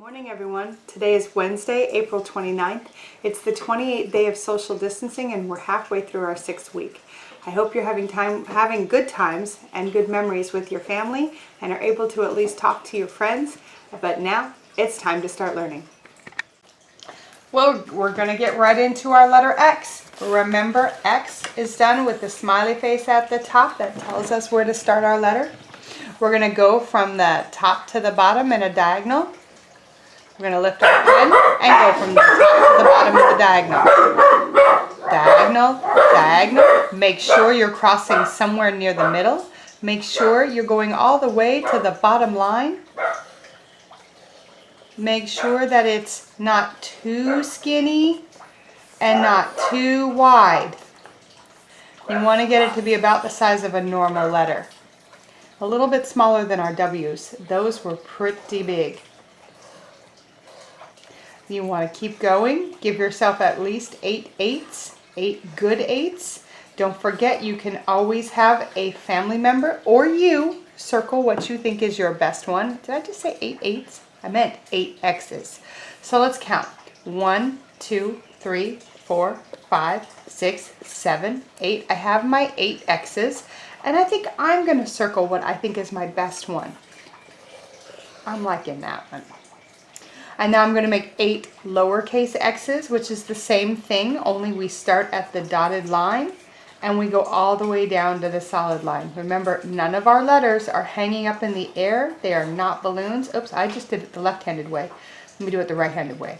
Morning everyone. Today is Wednesday, April 29th. It's the 28th day of social distancing and we're halfway through our 6th week. I hope you're having good times and good memories with your family and are able to at least talk to your friends. But now it's time to start learning. Well, we're going to get right into our letter X. Remember, X is done with the smiley face at the top that tells us where to start our letter. We're going to go from the top to the bottom in a diagonal. We're going to lift our pen and go from the top to the bottom of the diagonal. Diagonal, diagonal. Make sure you're crossing somewhere near the middle. Make sure you're going all the way to the bottom line. Make sure that it's not too skinny and not too wide. You want to get it to be about the size of a normal letter. A little bit smaller than our W's. Those were pretty big. You want to keep going. Give yourself at least 8 eighths, 8 good eighths. Don't forget you can always have a family member or you circle what you think is your best one. Did I just say 8 eighths? I meant 8 X's. So let's count. 1, 2, 3, 4, 5, 6, 7, 8. I have my 8 X's and I think I'm going to circle what I think is my best one. I'm liking that one. And now I'm going to make 8 lowercase x's, which is the same thing, only we start at the dotted line and we go all the way down to the solid line. Remember, none of our letters are hanging up in the air. They are not balloons. Oops, I just did it the left-handed way. Let me do it the right-handed way.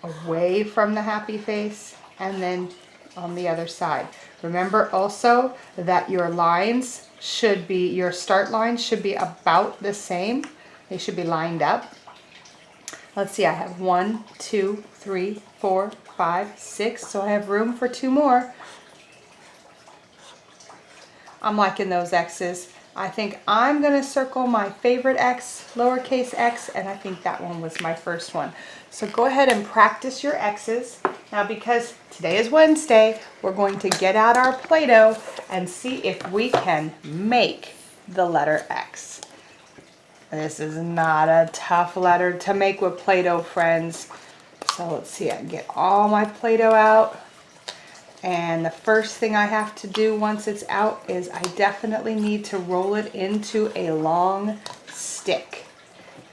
Away from the happy face and then on the other side. Remember also that your lines should be, your start lines should be about the same. They should be lined up. Let's see, I have 1, 2, 3, 4, 5, 6, so I have room for 2 more. I'm liking those X's. I think I'm going to circle my favorite X, lowercase x, and I think that one was my first one. So go ahead and practice your X's. Now because today is Wednesday, we're going to get out our Play-Doh and see if we can make the letter X. This is not a tough letter to make with Play-Doh, friends. So let's see, I can get all my Play-Doh out. And the first thing I have to do once it's out is I definitely need to roll it into a long stick.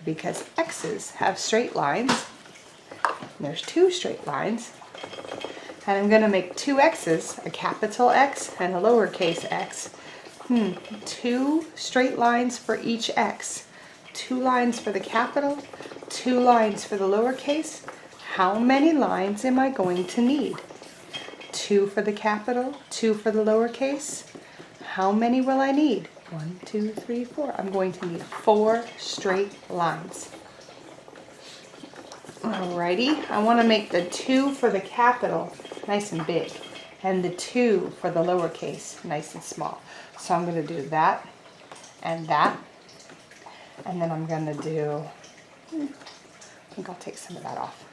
Because X's have straight lines. There's 2 straight lines. And I'm going to make 2 X's, a capital X and a lowercase x. 2 straight lines for each X. 2 lines for the capital, 2 lines for the lowercase. How many lines am I going to need? 2 for the capital, 2 for the lowercase. How many will I need? 1, 2, 3, 4. I'm going to need 4 straight lines. Alrighty, I want to make the 2 for the capital nice and big and the 2 for the lowercase nice and small. So I'm going to do that and that. And then I'm going to do, I think I'll take some of that off.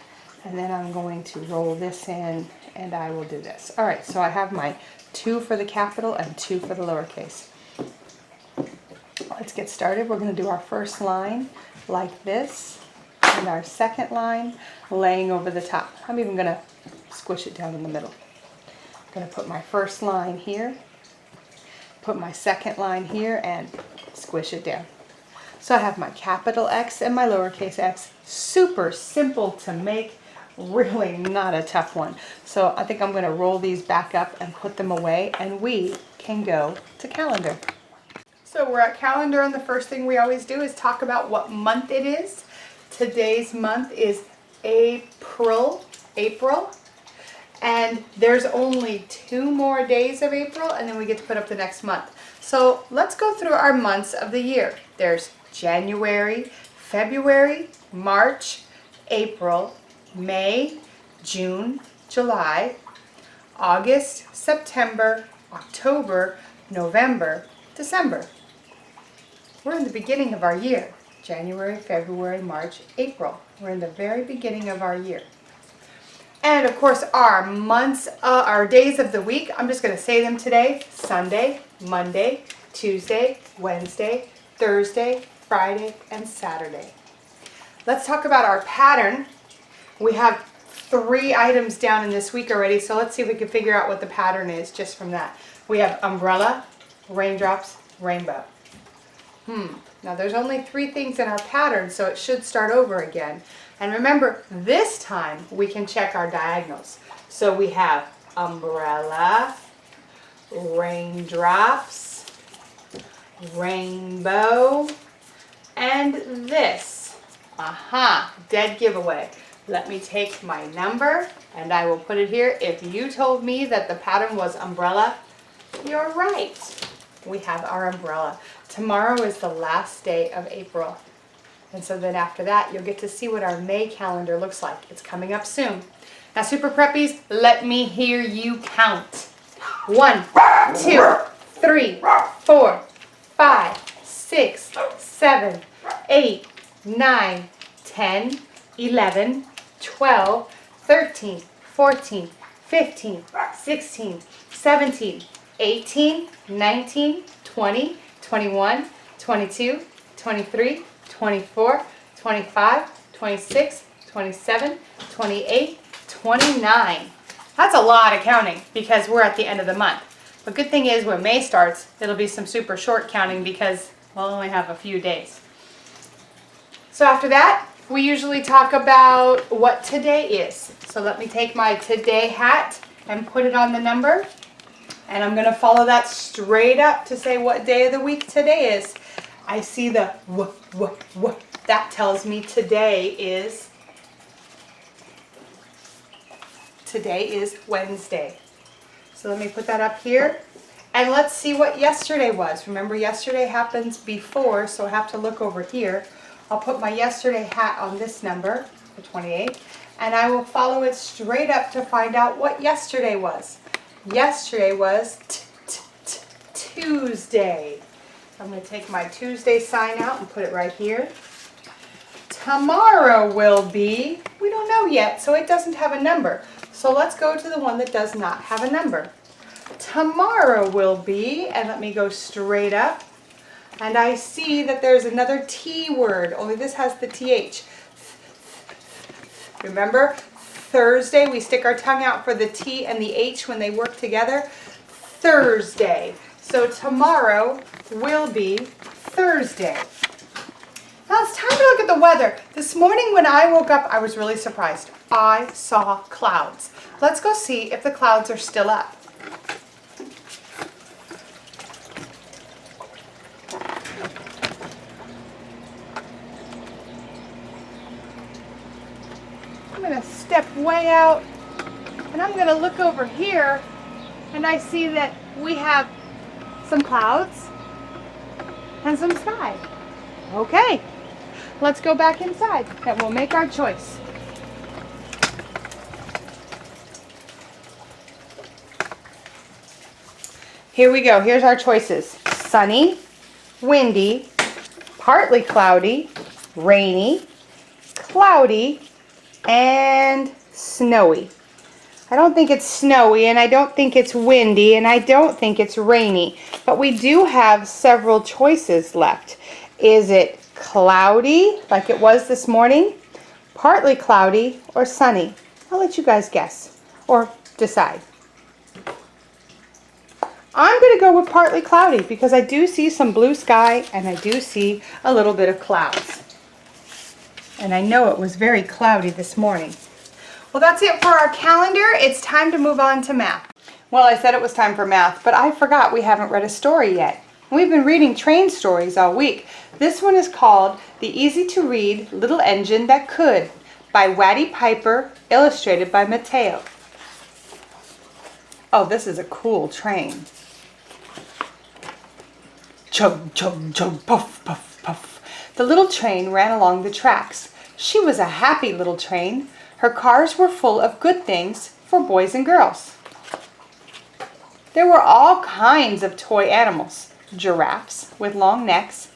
And then I'm going to roll this in and I will do this. Alright, so I have my 2 for the capital and 2 for the lowercase. Let's get started. We're going to do our first line like this and our second line laying over the top. I'm even going to squish it down in the middle. I'm going to put my first line here, put my second line here and squish it down. So I have my capital X and my lowercase x. Super simple to make, really not a tough one. So I think I'm going to roll these back up and put them away and we can go to calendar. So we're at calendar and the first thing we always do is talk about what month it is. Today's month is April. And there's only 2 more days of April and then we get to put up the next month. So let's go through our months of the year. There's January, February, March, April, May, June, July, August, September, October, November, December. We're in the beginning of our year. January, February, March, April. We're in the very beginning of our year. And of course our months, our days of the week, I'm just going to say them today. Sunday, Monday, Tuesday, Wednesday, Thursday, Friday, and Saturday. Let's talk about our pattern. We have 3 items down in this week already, so let's see if we can figure out what the pattern is just from that. We have umbrella, raindrops, rainbow. Now there's only 3 things in our pattern, so it should start over again. And remember, this time we can check our diagonals. So we have umbrella, raindrops, rainbow, and this. Aha, dead giveaway. Let me take my number and I will put it here. If you told me that the pattern was umbrella, you're right. We have our umbrella. Tomorrow is the last day of April. And so then after that, you'll get to see what our May calendar looks like. It's coming up soon. Now, Super Preppies, let me hear you count. 1, 2, 3, 4, 5, 6, 7, 8, 9, 10, 11, 12, 13, 14, 15, 16, 17, 18, 19, 20, 21, 22, 23, 24, 25, 26, 27, 28, 29. That's a lot of counting because we're at the end of the month. But good thing is when May starts, it'll be some super short counting because we'll only have a few days. So after that, we usually talk about what today is. So let me take my today hat and put it on the number. And I'm going to follow that straight up to say what day of the week today is. I see the w. That tells me today is Wednesday. So let me put that up here. And let's see what yesterday was. Remember, yesterday happens before, so I have to look over here. I'll put my yesterday hat on this number, the 28, and I will follow it straight up to find out what yesterday was. Yesterday was Tuesday. I'm going to take my Tuesday sign out and put it right here. Tomorrow will be, we don't know yet, so it doesn't have a number. So let's go to the one that does not have a number. Tomorrow will be, and let me go straight up, and I see that there's another T word, only this has the TH. Remember, Thursday, we stick our tongue out for the T and the H when they work together. Thursday. So tomorrow will be Thursday. Now it's time to look at the weather. This morning when I woke up, I was really surprised. I saw clouds. Let's go see if the clouds are still up. I'm going to step way out and I'm going to look over here and I see that we have some clouds and some sky. Okay, let's go back inside and we'll make our choice. Here we go. Here's our choices. Sunny, windy, partly cloudy, rainy, cloudy, and snowy. I don't think it's snowy, and I don't think it's windy, and I don't think it's rainy. But we do have several choices left. Is it cloudy, like it was this morning, partly cloudy, or sunny? I'll let you guys guess, or decide. I'm going to go with partly cloudy, because I do see some blue sky, and I do see a little bit of clouds. And I know it was very cloudy this morning. Well, that's it for our calendar. It's time to move on to math. Well, I said it was time for math, but I forgot we haven't read a story yet. We've been reading train stories all week. This one is called The Easy-to-Read Little Engine That Could by Waddy Piper, illustrated by Mateo. Oh, this is a cool train. Chug, chug, chug, puff, puff, puff. The little train ran along the tracks. She was a happy little train. Her cars were full of good things for boys and girls. There were all kinds of toy animals. Giraffes with long necks,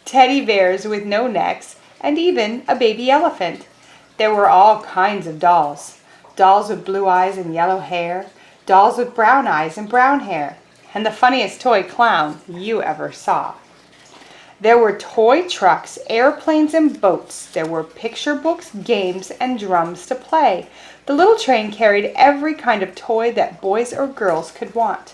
teddy bears with no necks, and even a baby elephant. There were all kinds of dolls. Dolls with blue eyes and yellow hair. Dolls with brown eyes and brown hair. And the funniest toy clown you ever saw. There were toy trucks, airplanes, and boats. There were picture books, games, and drums to play. The little train carried every kind of toy that boys or girls could want.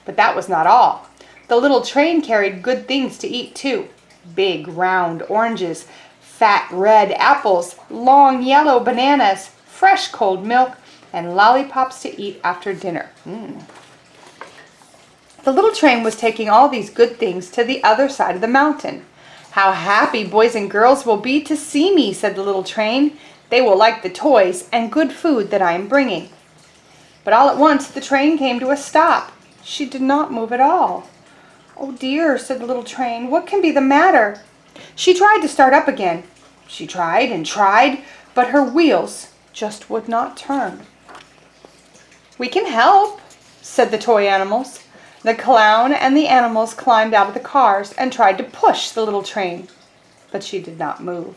But that was not all. The little train carried good things to eat too. Big round oranges, fat red apples, long yellow bananas, fresh cold milk, and lollipops to eat after dinner. The little train was taking all these good things to the other side of the mountain. "How happy boys and girls will be to see me," said the little train. "They will like the toys and good food that I am bringing." But all at once the train came to a stop. She did not move at all. "Oh dear," said the little train, "what can be the matter?" She tried to start up again. She tried and tried, but her wheels just would not turn. "We can help," said the toy animals. The clown and the animals climbed out of the cars and tried to push the little train, but she did not move.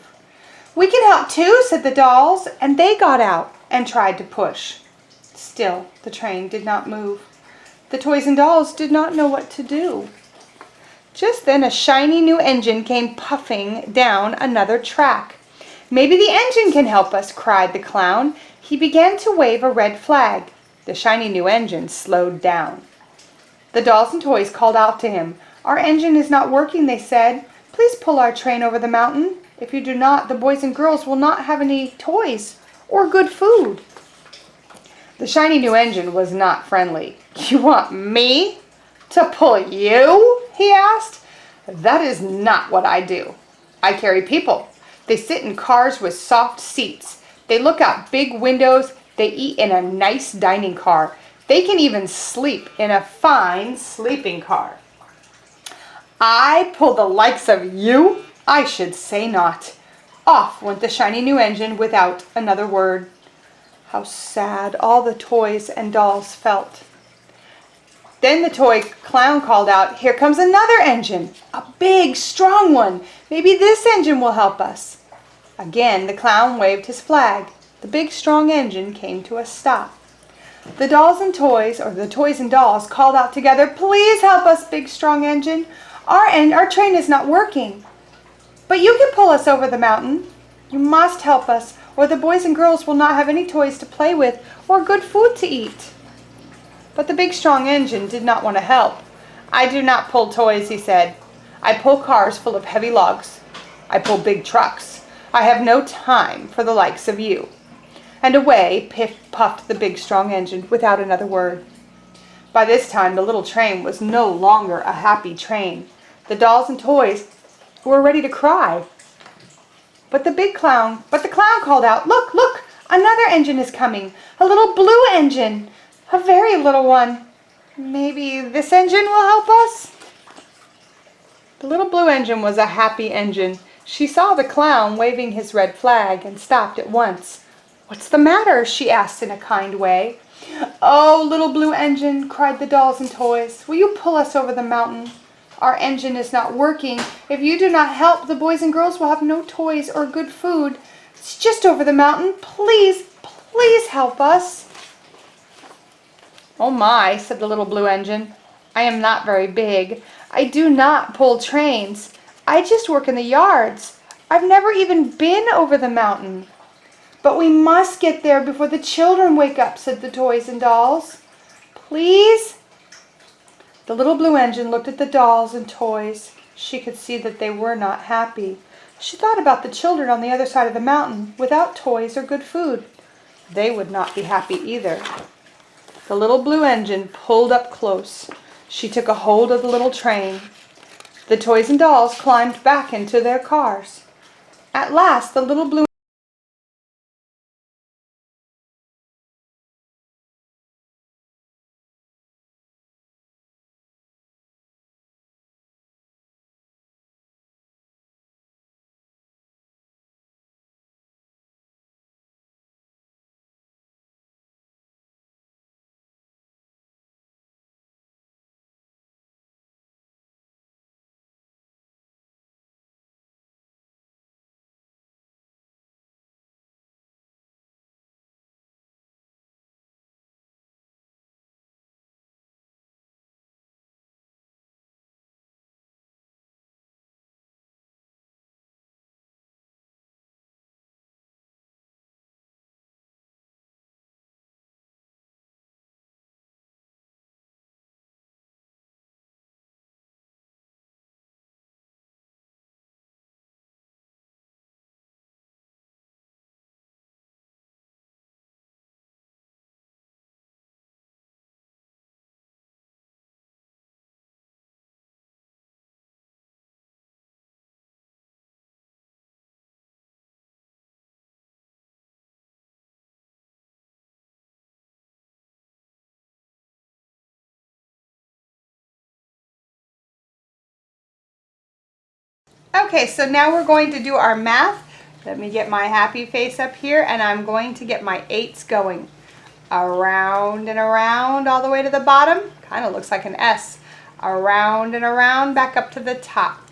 "We can help too," said the dolls, and they got out and tried to push. Still, the train did not move. The toys and dolls did not know what to do. Just then a shiny new engine came puffing down another track. "Maybe the engine can help us," cried the clown. He began to wave a red flag. The shiny new engine slowed down. The dolls and toys called out to him. "Our engine is not working," they said. "Please pull our train over the mountain. If you do not, the boys and girls will not have any toys or good food." The shiny new engine was not friendly. "You want me to pull you?" he asked. "That is not what I do. I carry people. They sit in cars with soft seats. They look out big windows. They eat in a nice dining car. They can even sleep in a fine sleeping car. I pull the likes of you? I should say not." Off went the shiny new engine without another word. How sad all the toys and dolls felt. Then the toy clown called out, "Here comes another engine, a big, strong one. Maybe this engine will help us." Again the clown waved his flag. The big, strong engine came to a stop. The dolls and toys, or the toys and dolls, called out together, "Please help us, big, strong engine. Our train is not working. But you can pull us over the mountain. You must help us, or the boys and girls will not have any toys to play with or good food to eat." But the big, strong engine did not want to help. "I do not pull toys," he said. "I pull cars full of heavy logs. I pull big trucks. I have no time for the likes of you." And away puffed the big, strong engine without another word. By this time, the little train was no longer a happy train. The dolls and toys were ready to cry. But the clown called out, "Look, look, another engine is coming, a little blue engine, a very little one. Maybe this engine will help us?" The little blue engine was a happy engine. She saw the clown waving his red flag and stopped at once. "What's the matter?" she asked in a kind way. "Oh, little blue engine," cried the dolls and toys, "will you pull us over the mountain? Our engine is not working. If you do not help, the boys and girls will have no toys or good food. It's just over the mountain. Please, please help us." "Oh my," said the little blue engine. "I am not very big. I do not pull trains. I just work in the yards. I've never even been over the mountain." "But we must get there before the children wake up," said the toys and dolls. "Please?" The little blue engine looked at the dolls and toys. She could see that they were not happy. She thought about the children on the other side of the mountain without toys or good food. They would not be happy either. The little blue engine pulled up close. She took a hold of the little train. The toys and dolls climbed back into their cars. At last, the little blue Okay, so now we're going to do our math. Let me get my happy face up here, and I'm going to get my 8s going. Around and around all the way to the bottom. Kind of looks like an S. Around and around back up to the top.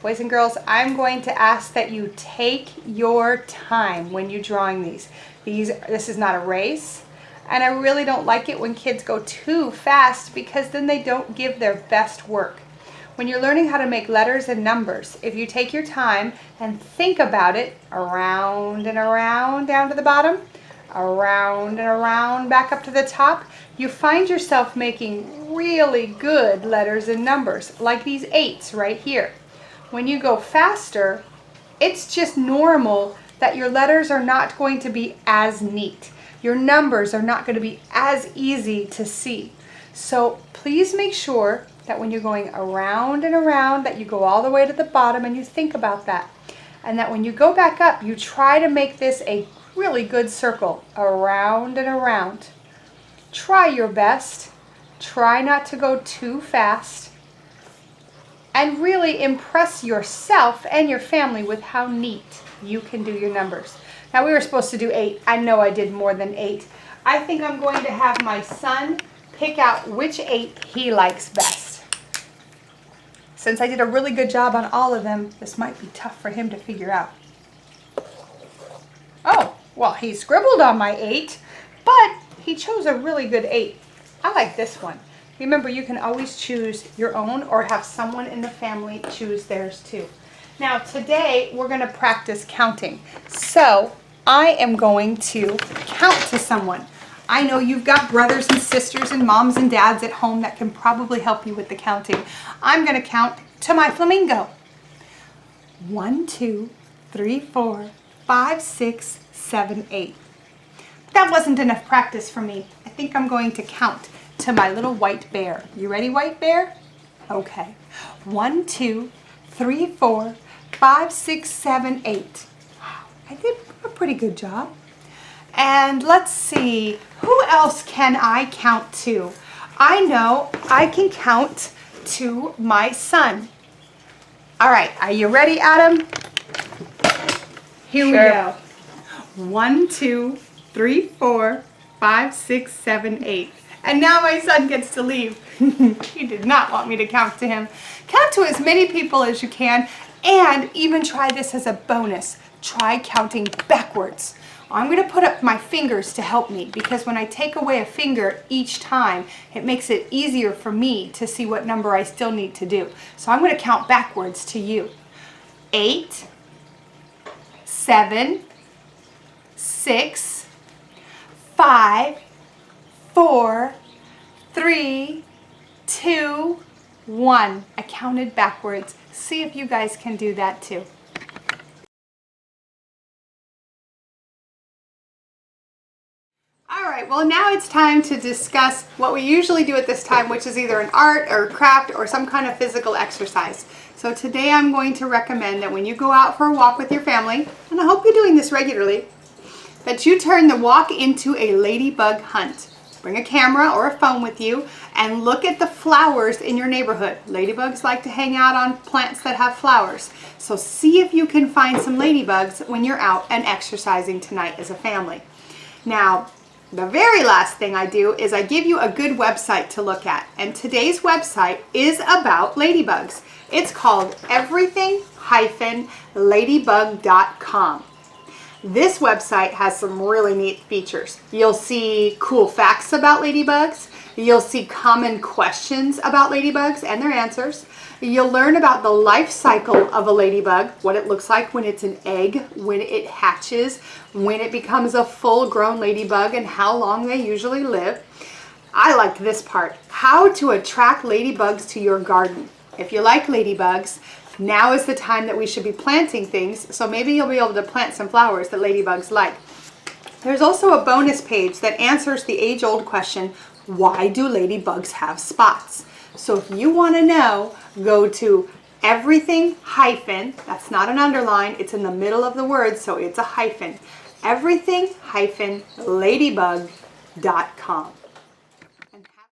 Boys and girls, I'm going to ask that you take your time when you're drawing these. This is not a race, and I really don't like it when kids go too fast because then they don't give their best work. When you're learning how to make letters and numbers, if you take your time and think about it, around and around down to the bottom, around and around back up to the top, you find yourself making really good letters and numbers, like these 8s right here. When you go faster, it's just normal that your letters are not going to be as neat. Your numbers are not going to be as easy to see. So please make sure that when you're going around and around, that you go all the way to the bottom and you think about that. And that when you go back up, you try to make this a really good circle, around and around. Try your best. Try not to go too fast. And really impress yourself and your family with how neat you can do your numbers. Now we were supposed to do 8. I know I did more than 8. I think I'm going to have my son pick out which 8 he likes best. Since I did a really good job on all of them, this might be tough for him to figure out. Oh, well, he scribbled on my 8, but he chose a really good 8. I like this one. Remember, you can always choose your own or have someone in the family choose theirs too. Now, today we're going to practice counting. So, I am going to count to someone. I know you've got brothers and sisters and moms and dads at home that can probably help you with the counting. I'm going to count to my flamingo. 1, 2, 3, 4, 5, 6, 7, 8. That wasn't enough practice for me. I think I'm going to count to my little white bear. You ready, white bear? Okay. 1, 2, 3, 4, 5, 6, 7, 8. I did a pretty good job. And let's see, who else can I count to? I know I can count to my son. All right, are you ready, Adam? Here we go. 1, 2, 3, 4, 5, 6, 7, 8. And now my son gets to leave. He did not want me to count to him. Count to as many people as you can, and even try this as a bonus. Try counting backwards. I'm going to put up my fingers to help me, because when I take away a finger each time, it makes it easier for me to see what number I still need to do. So I'm going to count backwards to you. 8, 7, 6, 5, 4, 3, 2, 1. I counted backwards. See if you guys can do that too. Alright, well now it's time to discuss what we usually do at this time, which is either an art or craft or some kind of physical exercise. So today I'm going to recommend that when you go out for a walk with your family, and I hope you're doing this regularly, that you turn the walk into a ladybug hunt. Bring a camera or a phone with you and look at the flowers in your neighborhood. Ladybugs like to hang out on plants that have flowers. So see if you can find some ladybugs when you're out and exercising tonight as a family. Now, the very last thing I do is I give you a good website to look at. And today's website is about ladybugs. It's called everything-ladybug.com. This website has some really neat features. You'll see cool facts about ladybugs. You'll see common questions about ladybugs and their answers. You'll learn about the life cycle of a ladybug, what it looks like when it's an egg, when it hatches, when it becomes a full-grown ladybug, and how long they usually live. I like this part, how to attract ladybugs to your garden. If you like ladybugs, now is the time that we should be planting things, so maybe you'll be able to plant some flowers that ladybugs like. There's also a bonus page that answers the age-old question, why do ladybugs have spots? So if you want to know, go to everything hyphen, that's not an underline, it's in the middle of the word, so it's a hyphen, everything-ladybug.com.